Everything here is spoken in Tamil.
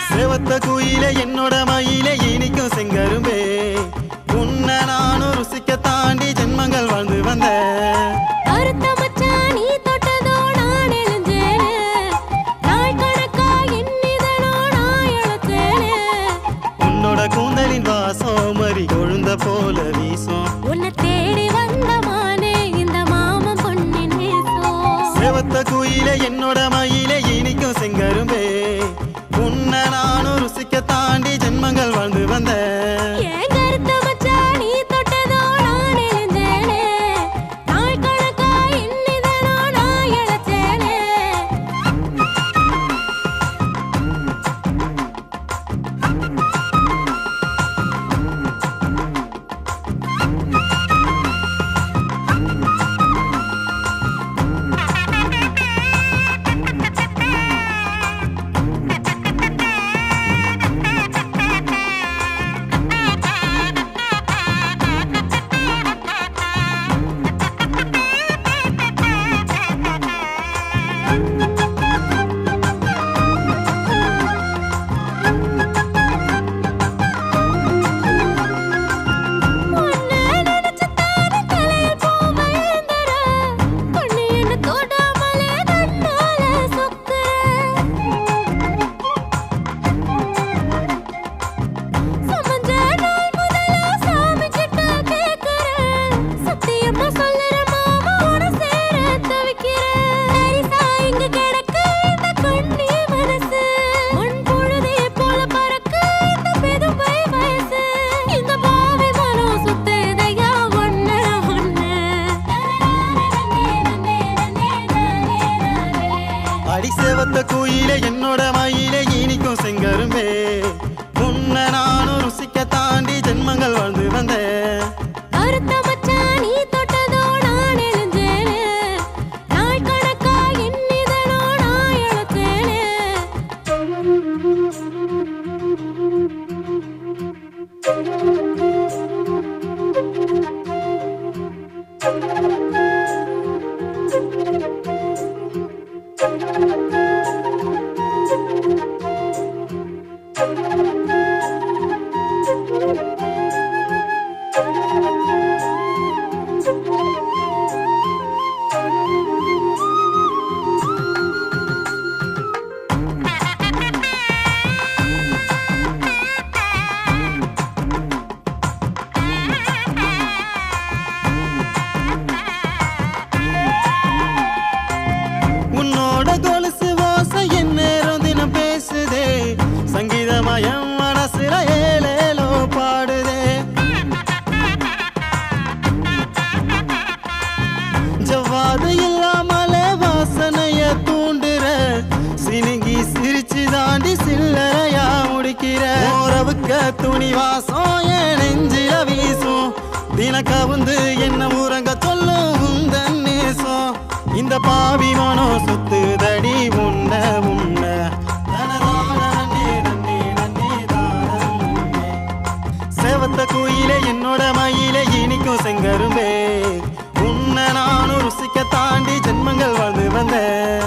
சேவத்த குயிலே என்னோட மயிலே இனிக்கும் செங்கரும்பே உன்னை நானும் ருசிக்க தாண்டி ஜென்மங்கள் வாழ்ந்து வந்தேன். உன்னோட கூந்தலின் வாசம் மறி கொழுந்த போல வீசும். உன்னை தேடி வந்த மானே இந்த மாமன் பொன்னின் நேசம். சேவத்த குயிலே என்னோட மயிலே இனிக்கும் செங்கரும்பே உன்னை நானும் ருசிக்க தாண்டி ஜென்மங்கள் வாழ்ந்து வந்தேன். அடிசேவத்த குயிலே என்னோட மயிலே இனிக்கும் செங்கரும்பே உன்னை நானும் ருசிக்க தாண்டி ஜென்மங்கள் வாழ்ந்து வந்தேன். கொலுசு ஓசை என் நேரம் தினம் பேசுதே சங்கீதமயம் மனசுல ஏலேலோ பாடுதே. ஜவ்வாது இல்லாமலே வாசனைய தூண்டுற சினுங்கி சிரிச்சு தாண்டி சில்லறையா முடிக்கிற உறவுக்க துணி வாசம் என் நெஞ்சில வீசும் தின கவுந்து என்ன ஊரங்க சொல்லும் உந்தன் நேசம். இந்த பாவி மனோ சுத்து தடி உன்ன உன்ன சேவத்த குயிலே என்னோட மயிலே இனிக்கும் செங்கரும்பே உன்னை நானும் ருசிக்க தாண்டி ஜென்மங்கள் வாழ்ந்து வந்தேன்.